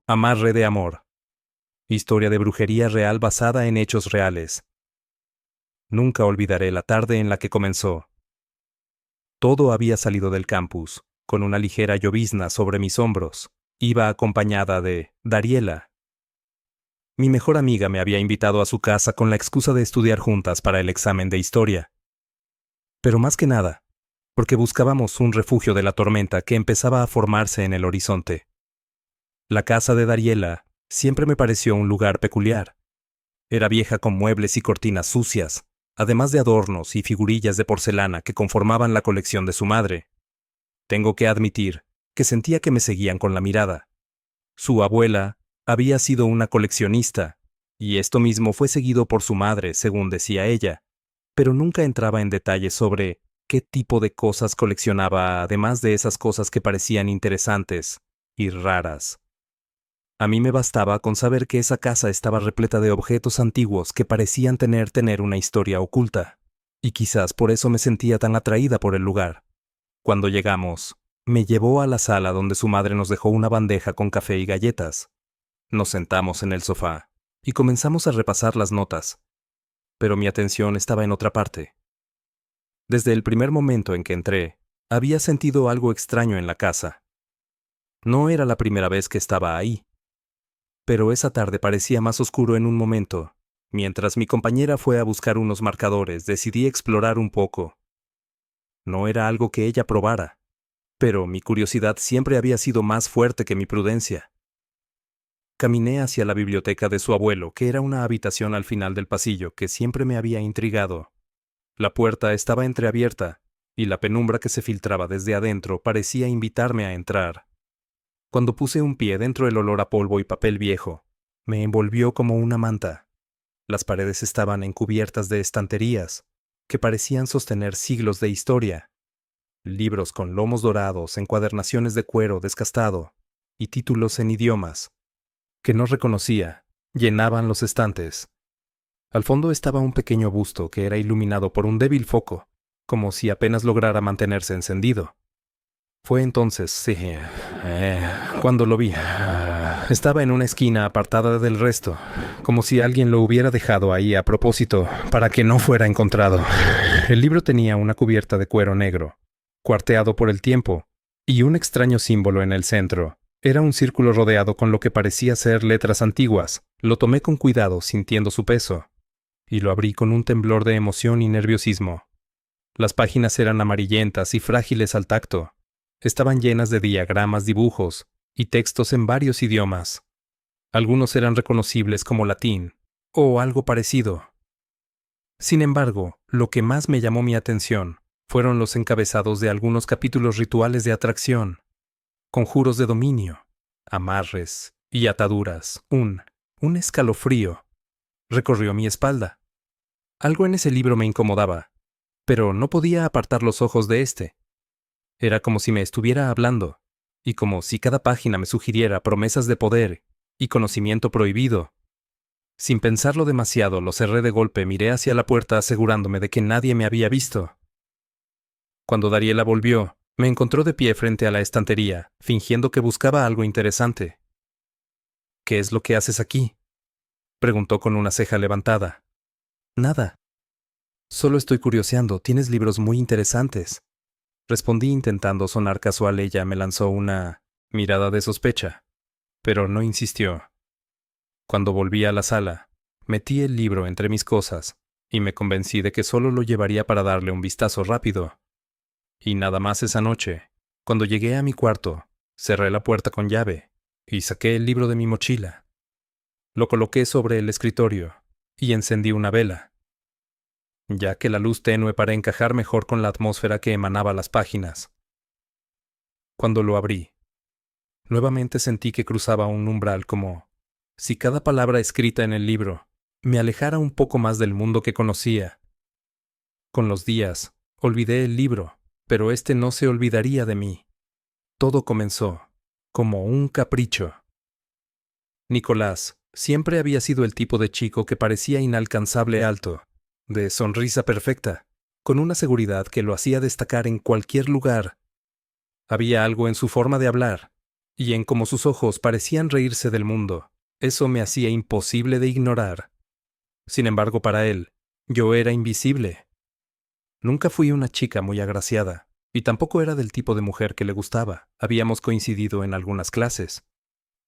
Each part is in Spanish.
Amarre de amor. Historia de brujería real basada en hechos reales. Nunca olvidaré la tarde en la que comenzó. Todo había salido del campus, con una ligera llovizna sobre mis hombros. Iba acompañada de Dariela. Mi mejor amiga me había invitado a su casa con la excusa de estudiar juntas para el examen de historia. Pero más que nada, porque buscábamos un refugio de la tormenta que empezaba a formarse en el horizonte. La casa de Dariela siempre me pareció un lugar peculiar. Era vieja con muebles y cortinas sucias, además de adornos y figurillas de porcelana que conformaban la colección de su madre. Tengo que admitir que sentía que me seguían con la mirada. Su abuela había sido una coleccionista, y esto mismo fue seguido por su madre, según decía ella, pero nunca entraba en detalles sobre qué tipo de cosas coleccionaba, además de esas cosas que parecían interesantes y raras. A mí me bastaba con saber que esa casa estaba repleta de objetos antiguos que parecían tener una historia oculta, y quizás por eso me sentía tan atraída por el lugar. Cuando llegamos, me llevó a la sala donde su madre nos dejó una bandeja con café y galletas. Nos sentamos en el sofá y comenzamos a repasar las notas, pero mi atención estaba en otra parte. Desde el primer momento en que entré, había sentido algo extraño en la casa. No era la primera vez que estaba ahí. Pero esa tarde parecía más oscuro en un momento. Mientras mi compañera fue a buscar unos marcadores, decidí explorar un poco. No era algo que ella probara, pero mi curiosidad siempre había sido más fuerte que mi prudencia. Caminé hacia la biblioteca de su abuelo, que era una habitación al final del pasillo que siempre me había intrigado. La puerta estaba entreabierta, y la penumbra que se filtraba desde adentro parecía invitarme a entrar. Cuando puse un pie dentro, el olor a polvo y papel viejo me envolvió como una manta. Las paredes estaban encubiertas de estanterías que parecían sostener siglos de historia. Libros con lomos dorados, encuadernaciones de cuero descastado y títulos en idiomas que no reconocía llenaban los estantes. Al fondo estaba un pequeño busto que era iluminado por un débil foco, como si apenas lograra mantenerse encendido. Fue entonces, sí, cuando lo vi. Estaba en una esquina apartada del resto, como si alguien lo hubiera dejado ahí a propósito para que no fuera encontrado. El libro tenía una cubierta de cuero negro, cuarteado por el tiempo, y un extraño símbolo en el centro. Era un círculo rodeado con lo que parecía ser letras antiguas. Lo tomé con cuidado, sintiendo su peso, y lo abrí con un temblor de emoción y nerviosismo. Las páginas eran amarillentas y frágiles al tacto. Estaban llenas de diagramas, dibujos y textos en varios idiomas. Algunos eran reconocibles como latín o algo parecido. Sin embargo, lo que más me llamó mi atención fueron los encabezados de algunos capítulos rituales de atracción, conjuros de dominio, amarres y ataduras. Un escalofrío recorrió mi espalda. Algo en ese libro me incomodaba, pero no podía apartar los ojos de este. Era como si me estuviera hablando, y como si cada página me sugiriera promesas de poder y conocimiento prohibido. Sin pensarlo demasiado, lo cerré de golpe, miré hacia la puerta asegurándome de que nadie me había visto. Cuando Dariela volvió, me encontró de pie frente a la estantería, fingiendo que buscaba algo interesante. «¿Qué es lo que haces aquí?», preguntó con una ceja levantada. «Nada. Solo estoy curioseando, tienes libros muy interesantes», respondí intentando sonar casual. Ella me lanzó una mirada de sospecha, pero no insistió. Cuando volví a la sala, metí el libro entre mis cosas y me convencí de que solo lo llevaría para darle un vistazo rápido. Y nada más esa noche, cuando llegué a mi cuarto, cerré la puerta con llave y saqué el libro de mi mochila. Lo coloqué sobre el escritorio y encendí una vela, ya que la luz tenue para encajar mejor con la atmósfera que emanaba las páginas. Cuando lo abrí, nuevamente sentí que cruzaba un umbral, como si cada palabra escrita en el libro me alejara un poco más del mundo que conocía. Con los días, olvidé el libro, pero este no se olvidaría de mí. Todo comenzó como un capricho. Nicolás siempre había sido el tipo de chico que parecía inalcanzable, alto, de sonrisa perfecta, con una seguridad que lo hacía destacar en cualquier lugar. Había algo en su forma de hablar, y en cómo sus ojos parecían reírse del mundo. Eso me hacía imposible de ignorar. Sin embargo, para él, yo era invisible. Nunca fui una chica muy agraciada, y tampoco era del tipo de mujer que le gustaba. Habíamos coincidido en algunas clases.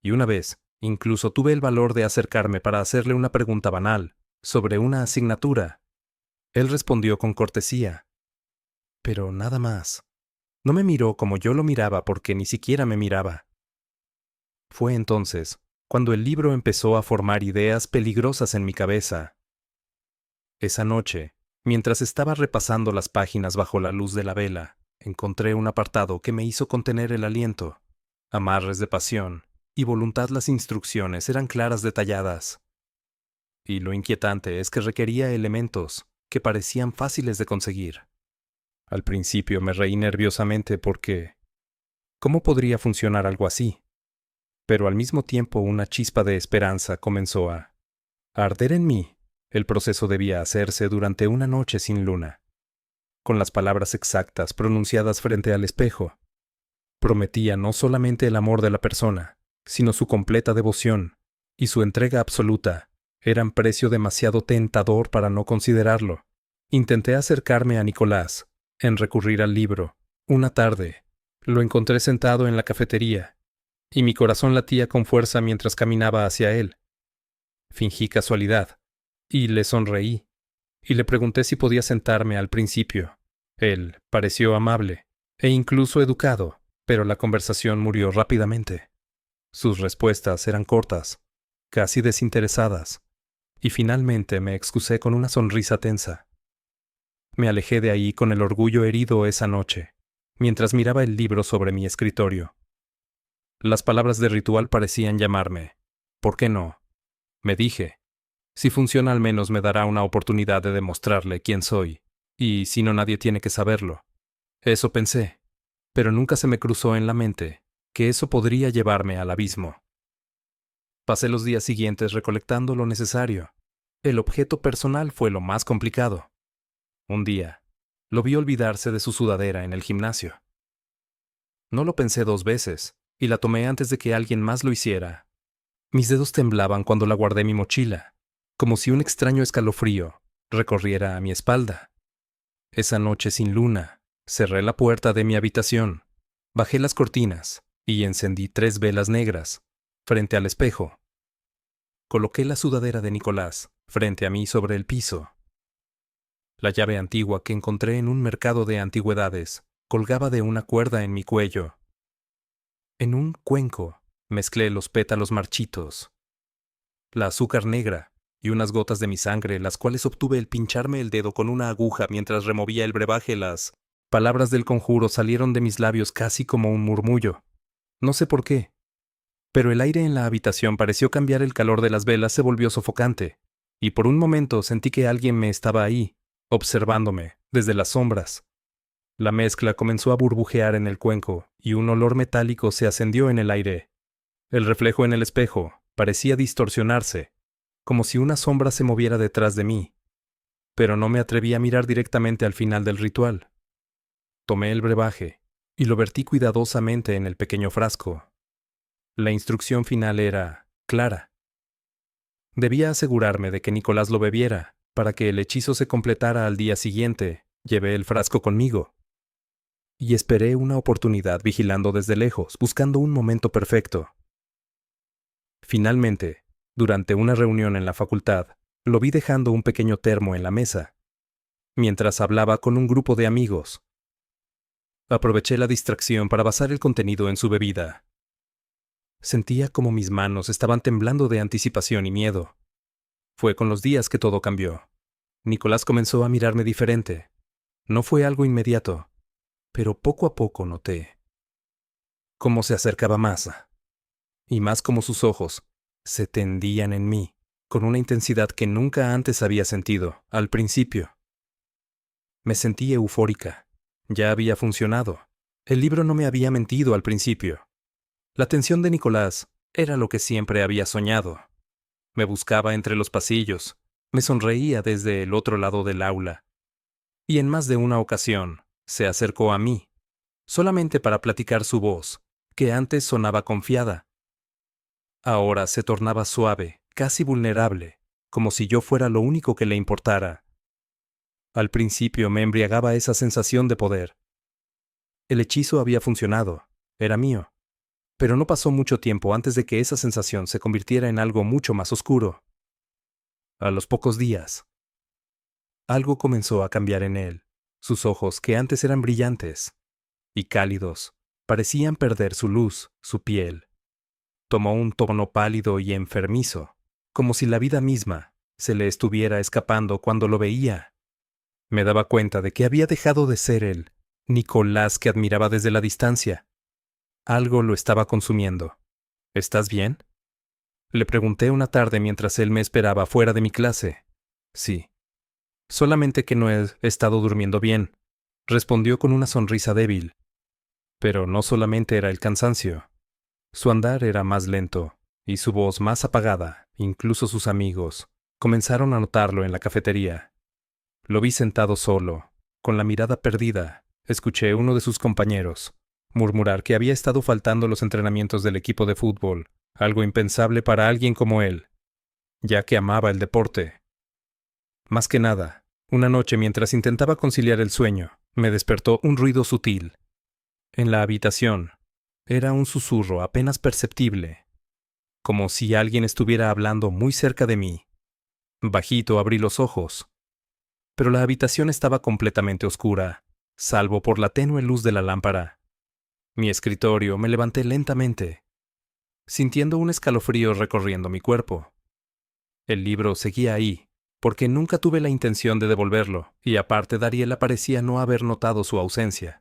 Y una vez, incluso tuve el valor de acercarme para hacerle una pregunta banal, sobre una asignatura. Él respondió con cortesía, pero nada más. No me miró como yo lo miraba porque ni siquiera me miraba. Fue entonces cuando el libro empezó a formar ideas peligrosas en mi cabeza. Esa noche, mientras estaba repasando las páginas bajo la luz de la vela, encontré un apartado que me hizo contener el aliento. Amarres de pasión y voluntad. Las instrucciones eran claras, detalladas. Y lo inquietante es que requería elementos que parecían fáciles de conseguir. Al principio me reí nerviosamente porque ¿cómo podría funcionar algo así? Pero al mismo tiempo una chispa de esperanza comenzó a arder en mí. El proceso debía hacerse durante una noche sin luna, con las palabras exactas pronunciadas frente al espejo. Prometía no solamente el amor de la persona, sino su completa devoción y su entrega absoluta. Eran precio demasiado tentador para no considerarlo. Intenté acercarme a Nicolás, en recurrir al libro. Una tarde, lo encontré sentado en la cafetería, y mi corazón latía con fuerza mientras caminaba hacia él. Fingí casualidad, y le sonreí, y le pregunté si podía sentarme al principio. Él pareció amable, e incluso educado, pero la conversación murió rápidamente. Sus respuestas eran cortas, casi desinteresadas, y finalmente me excusé con una sonrisa tensa. Me alejé de ahí con el orgullo herido esa noche, mientras miraba el libro sobre mi escritorio. Las palabras de ritual parecían llamarme. ¿Por qué no? Me dije. Si funciona, al menos me dará una oportunidad de demostrarle quién soy, y si no, nadie tiene que saberlo. Eso pensé, pero nunca se me cruzó en la mente que eso podría llevarme al abismo. Pasé los días siguientes recolectando lo necesario. El objeto personal fue lo más complicado. Un día, lo vi olvidarse de su sudadera en el gimnasio. No lo pensé dos veces, y la tomé antes de que alguien más lo hiciera. Mis dedos temblaban cuando la guardé en mi mochila, como si un extraño escalofrío recorriera a mi espalda. Esa noche sin luna, cerré la puerta de mi habitación, bajé las cortinas y encendí 3 velas negras, frente al espejo. Coloqué la sudadera de Nicolás frente a mí sobre el piso. La llave antigua que encontré en un mercado de antigüedades colgaba de una cuerda en mi cuello. En un cuenco mezclé los pétalos marchitos, la azúcar negra y unas gotas de mi sangre, las cuales obtuve al pincharme el dedo con una aguja mientras removía el brebaje. Las palabras del conjuro salieron de mis labios casi como un murmullo. No sé por qué, pero el aire en la habitación pareció cambiar. El calor de las velas se volvió sofocante, y por un momento sentí que alguien me estaba ahí, observándome, desde las sombras. La mezcla comenzó a burbujear en el cuenco, y un olor metálico se ascendió en el aire. El reflejo en el espejo parecía distorsionarse, como si una sombra se moviera detrás de mí. Pero no me atreví a mirar directamente al final del ritual. Tomé el brebaje y lo vertí cuidadosamente en el pequeño frasco. La instrucción final era clara. Debía asegurarme de que Nicolás lo bebiera, para que el hechizo se completara al día siguiente. Llevé el frasco conmigo y esperé una oportunidad, vigilando desde lejos, buscando un momento perfecto. Finalmente, durante una reunión en la facultad, lo vi dejando un pequeño termo en la mesa, mientras hablaba con un grupo de amigos. Aproveché la distracción para basar el contenido en su bebida. Sentía como mis manos estaban temblando de anticipación y miedo. Fue con los días que todo cambió. Nicolás comenzó a mirarme diferente. No fue algo inmediato, pero poco a poco noté cómo se acercaba más, y más cómo sus ojos se tendían en mí, con una intensidad que nunca antes había sentido. Al principio, me sentí eufórica. Ya había funcionado. El libro no me había mentido al principio. La atención de Nicolás era lo que siempre había soñado. Me buscaba entre los pasillos, me sonreía desde el otro lado del aula, y en más de una ocasión se acercó a mí, solamente para platicar. Su voz que antes sonaba confiada. Ahora se tornaba suave, casi vulnerable, como si yo fuera lo único que le importara. Al principio me embriagaba esa sensación de poder. El hechizo había funcionado, era mío. Pero no pasó mucho tiempo antes de que esa sensación se convirtiera en algo mucho más oscuro. A los pocos días, algo comenzó a cambiar en él. Sus ojos, que antes eran brillantes y cálidos, parecían perder su luz, su piel. Tomó un tono pálido y enfermizo, como si la vida misma se le estuviera escapando cuando lo veía. Me daba cuenta de que había dejado de ser el Nicolás que admiraba desde la distancia. Algo lo estaba consumiendo. ¿Estás bien? Le pregunté una tarde mientras él me esperaba fuera de mi clase. Sí. Solamente que no he estado durmiendo bien, respondió con una sonrisa débil. Pero no solamente era el cansancio. Su andar era más lento, y su voz más apagada. Incluso sus amigos comenzaron a notarlo en la cafetería. Lo vi sentado solo, con la mirada perdida. Escuché a uno de sus compañeros murmurar que había estado faltando los entrenamientos del equipo de fútbol, algo impensable para alguien como él, ya que amaba el deporte. Más que nada, una noche mientras intentaba conciliar el sueño, me despertó un ruido sutil. En la habitación, era un susurro apenas perceptible, como si alguien estuviera hablando muy cerca de mí. Bajito abrí los ojos, pero la habitación estaba completamente oscura, salvo por la tenue luz de la lámpara. Mi escritorio, me levanté lentamente, sintiendo un escalofrío recorriendo mi cuerpo. El libro seguía ahí, porque nunca tuve la intención de devolverlo, y aparte Dariela parecía no haber notado su ausencia.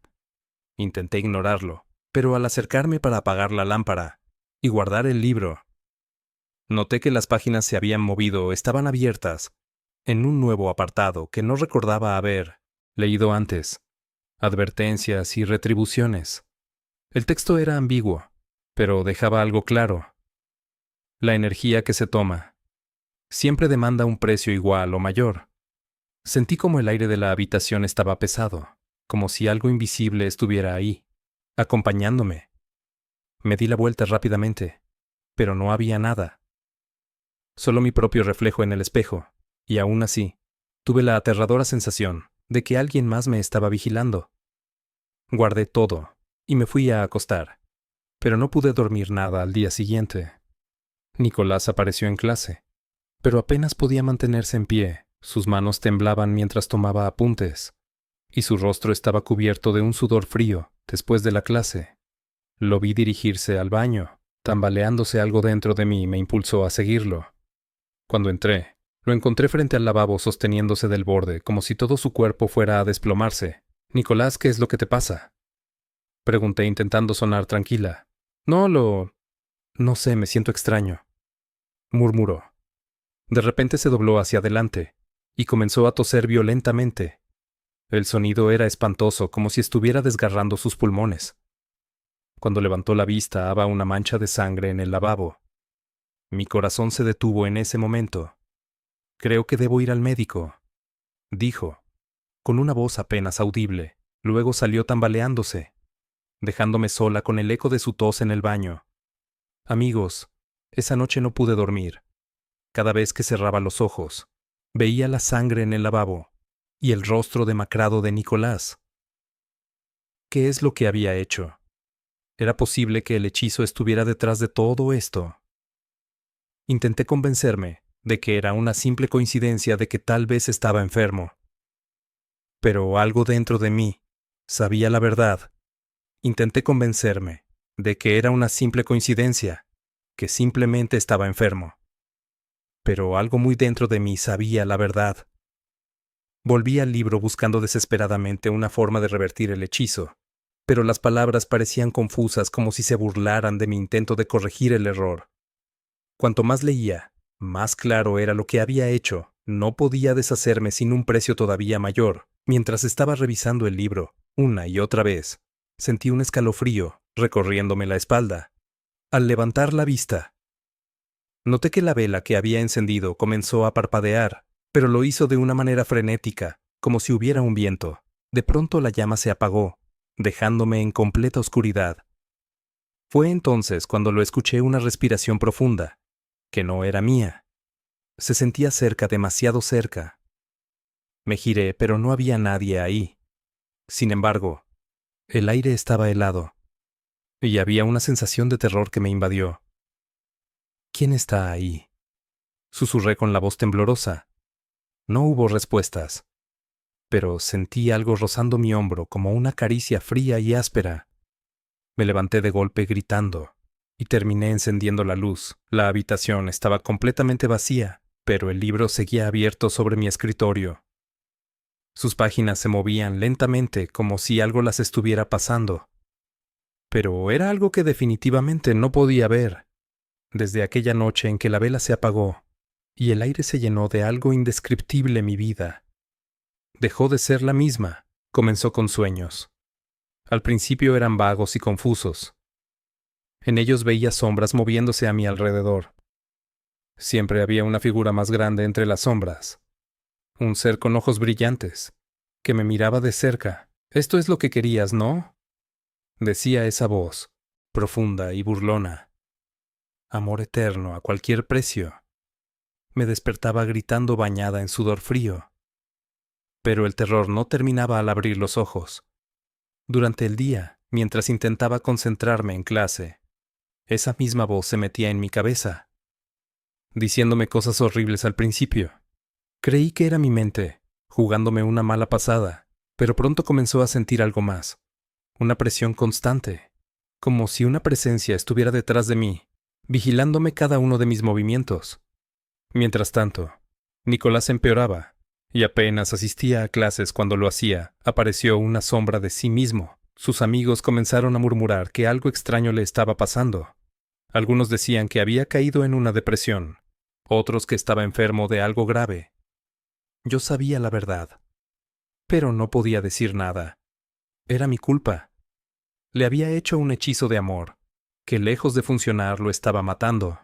Intenté ignorarlo, pero al acercarme para apagar la lámpara y guardar el libro, noté que las páginas se habían movido o estaban abiertas en un nuevo apartado que no recordaba haber leído antes. Advertencias y retribuciones. El texto era ambiguo, pero dejaba algo claro. La energía que se toma siempre demanda un precio igual o mayor. Sentí como el aire de la habitación estaba pesado, como si algo invisible estuviera ahí, acompañándome. Me di la vuelta rápidamente, pero no había nada. Solo mi propio reflejo en el espejo, y aún así, tuve la aterradora sensación de que alguien más me estaba vigilando. Guardé todo y me fui a acostar, pero no pude dormir nada al día siguiente. Nicolás apareció en clase, pero apenas podía mantenerse en pie. Sus manos temblaban mientras tomaba apuntes, y su rostro estaba cubierto de un sudor frío después de la clase. Lo vi dirigirse al baño. Tambaleándose algo dentro de mí me impulsó a seguirlo. Cuando entré, lo encontré frente al lavabo sosteniéndose del borde, como si todo su cuerpo fuera a desplomarse. «Nicolás, ¿qué es lo que te pasa?», pregunté intentando sonar tranquila. No sé, me siento extraño», murmuró. De repente se dobló hacia adelante y comenzó a toser violentamente. El sonido era espantoso, como si estuviera desgarrando sus pulmones. Cuando levantó la vista, había una mancha de sangre en el lavabo. Mi corazón se detuvo en ese momento. «Creo que debo ir al médico», dijo, con una voz apenas audible. Luego salió tambaleándose, dejándome sola con el eco de su tos en el baño. Amigos, esa noche no pude dormir. Cada vez que cerraba los ojos, veía la sangre en el lavabo y el rostro demacrado de Nicolás. ¿Qué es lo que había hecho? ¿Era posible que el hechizo estuviera detrás de todo esto? Intenté convencerme de que era una simple coincidencia de que tal vez estaba enfermo. Pero algo dentro de mí sabía la verdad. Intenté convencerme de que era una simple coincidencia, que simplemente estaba enfermo. Pero algo muy dentro de mí sabía la verdad. Volví al libro buscando desesperadamente una forma de revertir el hechizo, pero las palabras parecían confusas, como si se burlaran de mi intento de corregir el error. Cuanto más leía, más claro era lo que había hecho. No podía deshacerme sin un precio todavía mayor. Mientras estaba revisando el libro, una y otra vez, sentí un escalofrío recorriéndome la espalda. Al levantar la vista, noté que la vela que había encendido comenzó a parpadear, pero lo hizo de una manera frenética, como si hubiera un viento. De pronto la llama se apagó, dejándome en completa oscuridad. Fue entonces cuando lo escuché una respiración profunda, que no era mía. Se sentía cerca, demasiado cerca. Me giré, pero no había nadie ahí. Sin embargo, el aire estaba helado, y había una sensación de terror que me invadió. ¿Quién está ahí? Susurré con la voz temblorosa. No hubo respuestas, pero sentí algo rozando mi hombro como una caricia fría y áspera. Me levanté de golpe gritando, y terminé encendiendo la luz. La habitación estaba completamente vacía, pero el libro seguía abierto sobre mi escritorio. Sus páginas se movían lentamente como si algo las estuviera pasando. Pero era algo que definitivamente no podía ver. Desde aquella noche en que la vela se apagó, y el aire se llenó de algo indescriptible mi vida. Dejó de ser la misma, comenzó con sueños. Al principio eran vagos y confusos. En ellos veía sombras moviéndose a mi alrededor. Siempre había una figura más grande entre las sombras. Un ser con ojos brillantes, que me miraba de cerca. «Esto es lo que querías, ¿no?», decía esa voz, profunda y burlona. Amor eterno a cualquier precio. Me despertaba gritando bañada en sudor frío. Pero el terror no terminaba al abrir los ojos. Durante el día, mientras intentaba concentrarme en clase, esa misma voz se metía en mi cabeza, diciéndome cosas horribles al principio. Creí que era mi mente, jugándome una mala pasada, pero pronto comenzó a sentir algo más, una presión constante, como si una presencia estuviera detrás de mí, vigilándome cada uno de mis movimientos. Mientras tanto, Nicolás empeoraba, y apenas asistía a clases cuando lo hacía, apareció una sombra de sí mismo. Sus amigos comenzaron a murmurar que algo extraño le estaba pasando. Algunos decían que había caído en una depresión, otros que estaba enfermo de algo grave. Yo sabía la verdad, pero no podía decir nada. Era mi culpa. Le había hecho un hechizo de amor, que lejos de funcionar lo estaba matando.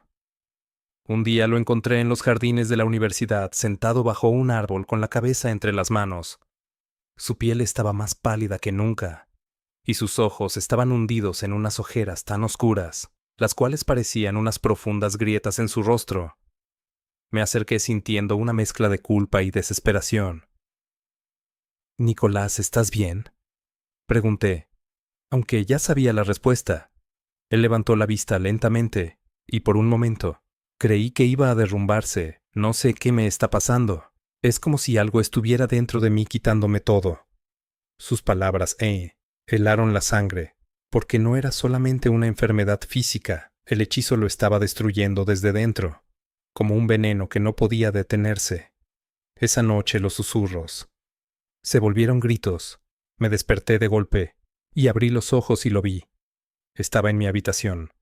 Un día lo encontré en los jardines de la universidad, sentado bajo un árbol con la cabeza entre las manos. Su piel estaba más pálida que nunca, y sus ojos estaban hundidos en unas ojeras tan oscuras, las cuales parecían unas profundas grietas en su rostro. Me acerqué sintiendo una mezcla de culpa y desesperación. «Nicolás, ¿estás bien?», pregunté, aunque ya sabía la respuesta. Él levantó la vista lentamente, y por un momento, creí que iba a derrumbarse. No sé qué me está pasando. Es como si algo estuviera dentro de mí quitándome todo. Sus palabras, helaron la sangre, porque no era solamente una enfermedad física, el hechizo lo estaba destruyendo desde dentro, como un veneno que no podía detenerse. Esa noche los susurros se volvieron gritos. Me desperté de golpe, y abrí los ojos y lo vi. Estaba en mi habitación,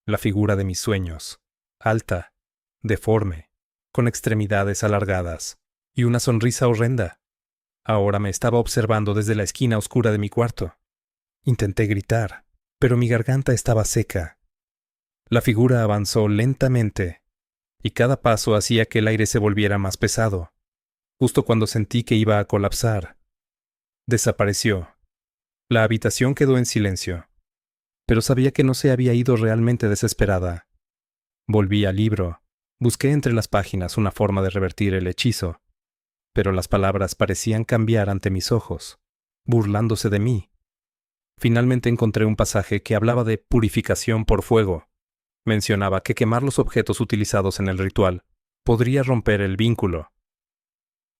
la figura de mis sueños, alta, deforme, con extremidades alargadas, y una sonrisa horrenda. Ahora me estaba observando desde la esquina oscura de mi cuarto. Intenté gritar, pero mi garganta estaba seca. La figura avanzó lentamente, y cada paso hacía que el aire se volviera más pesado. Justo cuando sentí que iba a colapsar, desapareció. La habitación quedó en silencio, pero sabía que no se había ido realmente desesperada. Volví al libro, busqué entre las páginas una forma de revertir el hechizo, pero las palabras parecían cambiar ante mis ojos, burlándose de mí. Finalmente encontré un pasaje que hablaba de purificación por fuego. Mencionaba que quemar los objetos utilizados en el ritual podría romper el vínculo.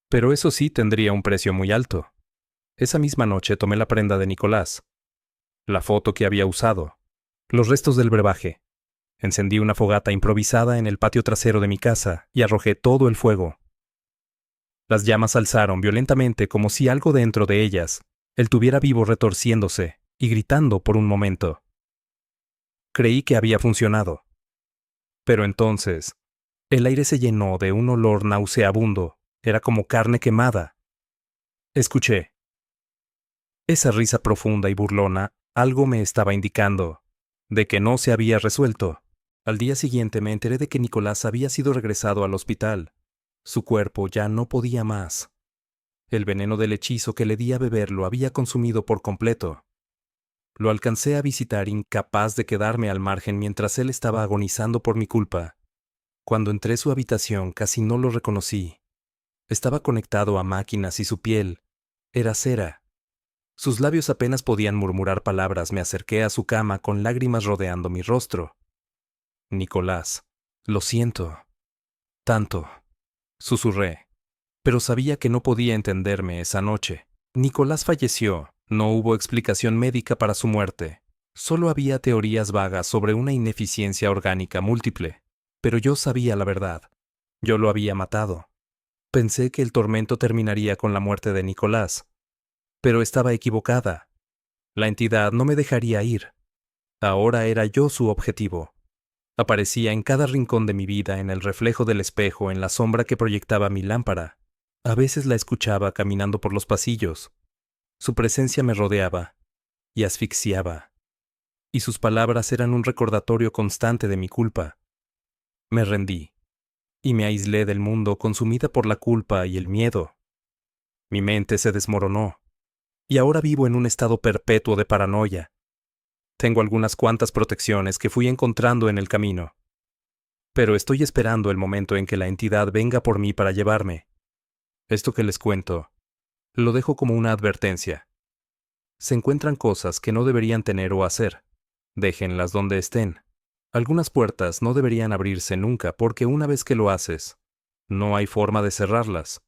Pero eso sí tendría un precio muy alto. Esa misma noche tomé la prenda de Nicolás, la foto que había usado, los restos del brebaje. Encendí una fogata improvisada en el patio trasero de mi casa y arrojé todo el fuego. Las llamas alzaron violentamente como si algo dentro de ellas, el tuviera vivo retorciéndose y gritando por un momento. Creí que había funcionado. Pero entonces, el aire se llenó de un olor nauseabundo. Era como carne quemada. Escuché. Esa risa profunda y burlona, algo me estaba indicando, de que no se había resuelto. Al día siguiente me enteré de que Nicolás había sido regresado al hospital. Su cuerpo ya no podía más. El veneno del hechizo que le di a beber lo había consumido por completo. Lo alcancé a visitar incapaz de quedarme al margen mientras él estaba agonizando por mi culpa. Cuando entré a su habitación casi no lo reconocí. Estaba conectado a máquinas y su piel era cera. Sus labios apenas podían murmurar palabras. Me acerqué a su cama con lágrimas rodeando mi rostro. Nicolás, lo siento. Tanto. Susurré. Pero sabía que no podía entenderme esa noche. Nicolás falleció. No hubo explicación médica para su muerte. Solo había teorías vagas sobre una ineficiencia orgánica múltiple. Pero yo sabía la verdad. Yo lo había matado. Pensé que el tormento terminaría con la muerte de Nicolás. Pero estaba equivocada. La entidad no me dejaría ir. Ahora era yo su objetivo. Aparecía en cada rincón de mi vida, en el reflejo del espejo, en la sombra que proyectaba mi lámpara. A veces la escuchaba caminando por los pasillos. Su presencia me rodeaba y asfixiaba. Y sus palabras eran un recordatorio constante de mi culpa. Me rendí y me aislé del mundo, consumida por la culpa y el miedo. Mi mente se desmoronó y ahora vivo en un estado perpetuo de paranoia. Tengo algunas cuantas protecciones que fui encontrando en el camino. Pero estoy esperando el momento en que la entidad venga por mí para llevarme. Esto que les cuento, lo dejo como una advertencia. Se encuentran cosas que no deberían tener o hacer. Déjenlas donde estén. Algunas puertas no deberían abrirse nunca porque una vez que lo haces, no hay forma de cerrarlas.